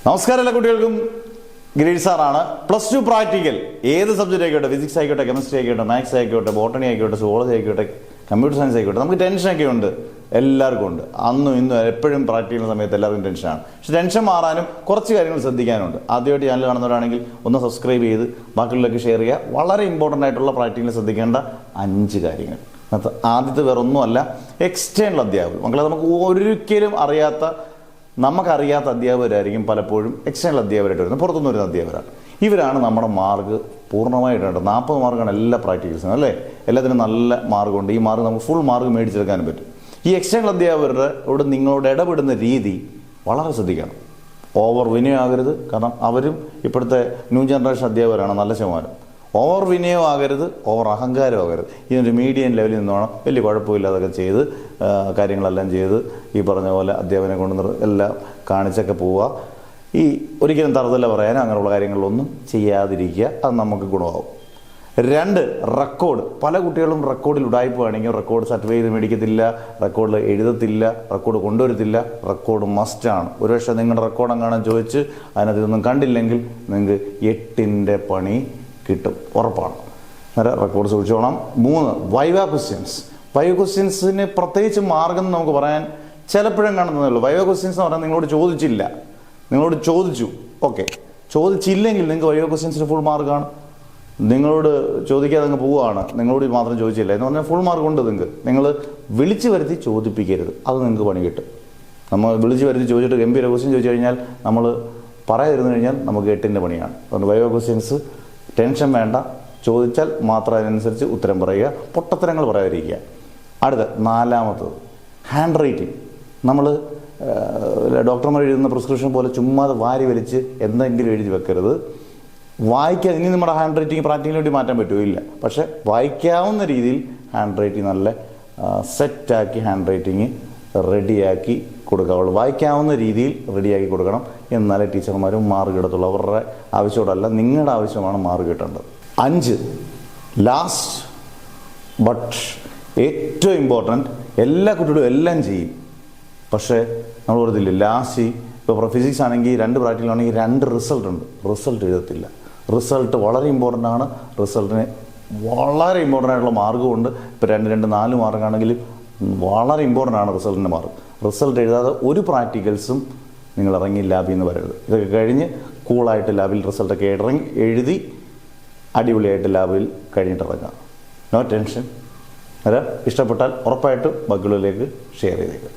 നമസ്കാരം എല്ലാ കുട്ടികൾക്കും. ഗിരീഷ് സാറാണ്. +2 പ്രാക്ടിക്കൽ ഏത് സബ്ജക്റ്റ് ആയിക്കോട്ടെ, ഫിസിക്സ് ആയിക്കോട്ടെ, കെമിസ്ട്രി ആയിക്കോട്ടെ, മാത്സ് ആയിക്കോട്ടെ, ബോട്ടണി ആയിക്കോട്ടെ, സുവോളജി ആയിക്കോട്ടെ, കമ്പ്യൂട്ടർ സയൻസ് ആയിക്കോട്ടെ, നമുക്ക് ടെൻഷനൊക്കെ ഉണ്ട്, എല്ലാവർക്കും ഉണ്ട്. അന്നും ഇന്നും എപ്പോഴും പ്രാക്ടിക്കൽ സമയത്ത് എല്ലാവർക്കും ടെൻഷനാണ്. പക്ഷെ ടെൻഷൻ മാറാനും കുറച്ച് കാര്യങ്ങൾ ശ്രദ്ധിക്കാനുണ്ട്. ആദ്യമായിട്ട് ചാനൽ കാണുന്നവരാണെങ്കിൽ ഒന്ന് സബ്സ്ക്രൈബ് ചെയ്ത് ബാക്കിയുള്ളവർക്ക് ഷെയർ ചെയ്യുക. വളരെ ഇമ്പോർട്ടൻ്റ് ആയിട്ടുള്ള പ്രാക്ടിക്കൽ ശ്രദ്ധിക്കേണ്ട 5 കാര്യങ്ങൾ. ആദ്യത്തെ വേറൊന്നുമല്ല, എക്സ്റ്റേണൽ അധ്യാപകർ. മക്കളെ, നമുക്ക് ഒരിക്കലും നമുക്കറിയാത്ത അധ്യാപകരായിരിക്കും പലപ്പോഴും എക്സ്റ്റേണൽ അധ്യാപകരായിട്ട് വരുന്നത്, പുറത്തുനിന്ന് വരുന്ന അധ്യാപകരാണ്. ഇവരാണ് നമ്മുടെ മാർക്ക് പൂർണ്ണമായിട്ടുണ്ട്. 40 മാർക്കാണ് എല്ലാ പ്രാക്ടിക്കൽസിനും, അല്ലേ? എല്ലാത്തിനും നല്ല മാർക്കുണ്ട്. ഈ മാർക്ക് നമുക്ക് ഫുൾ മാർക്ക് മേടിച്ചെടുക്കാനും പറ്റും. ഈ എക്സ്റ്റേണൽ അധ്യാപകരോട് നിങ്ങളോട് ഇടപെടുന്ന രീതി വളരെ ശ്രദ്ധിക്കണം. ഓവർ വിനയമാകരുത്. കാരണം അവരും ഇപ്പോഴത്തെ ന്യൂ ജനറേഷൻ അധ്യാപകരാണ് നല്ല ശതമാനം. ഓവർ വിനയമാകരുത്, ഓവർ അഹങ്കാരമാകരുത്. ഇതിനൊരു മീഡിയം ലെവലിൽ നിന്ന് വേണം വലിയ കുഴപ്പമില്ലാതൊക്കെ ചെയ്ത് കാര്യങ്ങളെല്ലാം ചെയ്ത് ഈ പറഞ്ഞ പോലെ അധ്യാപകനെ കൊണ്ട് എല്ലാം കാണിച്ചൊക്കെ പോവുക. ഈ ഒരിക്കലും തറുതല പറയാനോ അങ്ങനെയുള്ള കാര്യങ്ങളിലൊന്നും ചെയ്യാതിരിക്കുക. അത് നമുക്ക് ഗുണമാവും. 2, റെക്കോർഡ്. പല കുട്ടികളും റെക്കോർഡിൽ ഉടായ്പ വേണമെങ്കിൽ റെക്കോർഡ് സർട്ടിഫൈ ചെയ്ത് മേടിക്കത്തില്ല, റെക്കോർഡിൽ എഴുതത്തില്ല, റെക്കോർഡ് കൊണ്ടുവരത്തില്ല. റെക്കോർഡ് മസ്റ്റാണ്. ഒരുപക്ഷെ നിങ്ങളുടെ റെക്കോർഡ് എങ്ങാനും ചോദിച്ച് അതിനകത്ത് ഇതൊന്നും കണ്ടില്ലെങ്കിൽ നിങ്ങൾക്ക് 8ന്റെ പണി കിട്ടും, ഉറപ്പാണ്. അന്നേരം റെക്കോർഡ് സൂക്ഷിച്ചോണം. 3, viva questions. വൈവ ക്വസ്റ്റ്യൻസിന് പ്രത്യേകിച്ച് മാർഗം നമുക്ക് പറയാൻ ചിലപ്പോഴും കാണുന്നതേ ഉള്ളൂ. വൈവ ക്വസ്റ്റ്യൻസ് എന്ന് പറഞ്ഞാൽ നിങ്ങളോട് ചോദിച്ചില്ല, നിങ്ങളോട് ചോദിച്ചു, ഓക്കെ. ചോദിച്ചില്ലെങ്കിൽ നിങ്ങൾക്ക് വൈവ ക്വസ്റ്റ്യൻസിന് ഫുൾ മാർക്കാണ്. നിങ്ങളോട് ചോദിക്കാതെ അങ്ങ് പോവുകയാണ്, നിങ്ങളോട് മാത്രം ചോദിച്ചില്ല എന്ന് പറഞ്ഞാൽ ഫുൾ മാർക്ക് ഉണ്ട് നിങ്ങൾക്ക്. നിങ്ങൾ വിളിച്ചു വരുത്തി ചോദിപ്പിക്കരുത്, അത് നിങ്ങൾക്ക് പണി കിട്ടും. നമ്മൾ വിളിച്ചു വരുത്തി ചോദിച്ചിട്ട് ഗംഭീര ക്വസ്റ്റ്യൻ ചോദിച്ചു കഴിഞ്ഞാൽ നമ്മൾ പറയാതിരുന്നു കഴിഞ്ഞാൽ നമുക്ക് 8ന്റെ പണിയാണ്. അതുകൊണ്ട് വൈവ ക്വസ്റ്റ്യൻസ് ടെൻഷൻ വേണ്ട, ചോദിച്ചാൽ മാത്രം അതിനനുസരിച്ച് ഉത്തരം പറയുക, പൊട്ടത്തരങ്ങൾ പറയാതിരിക്കുക. അടുത്ത 4, ഹാൻഡ് റൈറ്റിംഗ്. നമ്മൾ ഡോക്ടർമാർ എഴുതുന്ന പ്രിസ്ക്രിപ്ഷൻ പോലെ ചുമ്മാ വാരി വലിച്ച് എന്തെങ്കിലും എഴുതി വെക്കരുത്. വായിക്കാൻ ഇനി നമ്മുടെ ഹാൻഡ് റൈറ്റിംഗ് പ്രാക്ടിക്കലിന് വേണ്ടി മാറ്റാൻ പറ്റുമോ? ഇല്ല. പക്ഷെ വായിക്കാവുന്ന രീതിയിൽ ഹാൻഡ് റൈറ്റിംഗ് നല്ല സെറ്റാക്കി ഹാൻഡ് റൈറ്റിംഗ് റെഡിയാക്കി കൊടുക്കാവുള്ളൂ. വായിക്കാവുന്ന രീതിയിൽ റെഡിയാക്കി കൊടുക്കണം. എന്നാലേ ടീച്ചർമാരും മാർക്ക് കിട്ടത്തുള്ളൂ. അവരുടെ ആവശ്യമോടല്ല, നിങ്ങളുടെ ആവശ്യമാണ് മാർക്ക് കിട്ടേണ്ടത്. 5, ലാസ്റ്റ് ബട്ട് ഏറ്റവും ഇമ്പോർട്ടൻറ്റ്, എല്ലാ കുട്ടികളും എല്ലാം ചെയ്യും. പക്ഷേ നമ്മൾ പറഞ്ഞില്ല, ലാസ്റ്റ് ഇപ്പോൾ ഫിസിക്സ് ആണെങ്കിൽ 2 പ്രാക്ടിക്കലാണെങ്കിൽ 2 റിസൾട്ട് ഉണ്ട്, റിസൾട്ട് എഴുതത്തില്ല. റിസൾട്ട് വളരെ ഇമ്പോർട്ടൻ്റ് ആണ്. റിസൾട്ടിന് വളരെ ഇമ്പോർട്ടൻ്റ് ആയിട്ടുള്ള മാർക്കും ഉണ്ട്. ഇപ്പോൾ 2, 2, 4 മാർക്കാണെങ്കിലും വളരെ ഇമ്പോർട്ടൻ്റ് ആണ് റിസൾട്ടിൻ്റെ മാർക്ക്. റിസൾട്ട് എഴുതാതെ ഒരു പ്രാക്ടിക്കൽസും നിങ്ങൾ ഇറങ്ങി ലാബിൽ നിന്ന് വരരുത്. ഇതൊക്കെ കഴിഞ്ഞ് കൂളായിട്ട് ലാബിൽ റിസൾട്ടൊക്കെ എഴുതി അടിപൊളിയായിട്ട് ലാബിൽ കഴിഞ്ഞിട്ട് ഇറങ്ങുക. No tension. ഇഷ്ടപ്പെട്ടാൽ ഉറപ്പായിട്ടും ബാക്കിയുള്ളവരിലേക്ക് ഷെയർ ചെയ്തേക്കുക.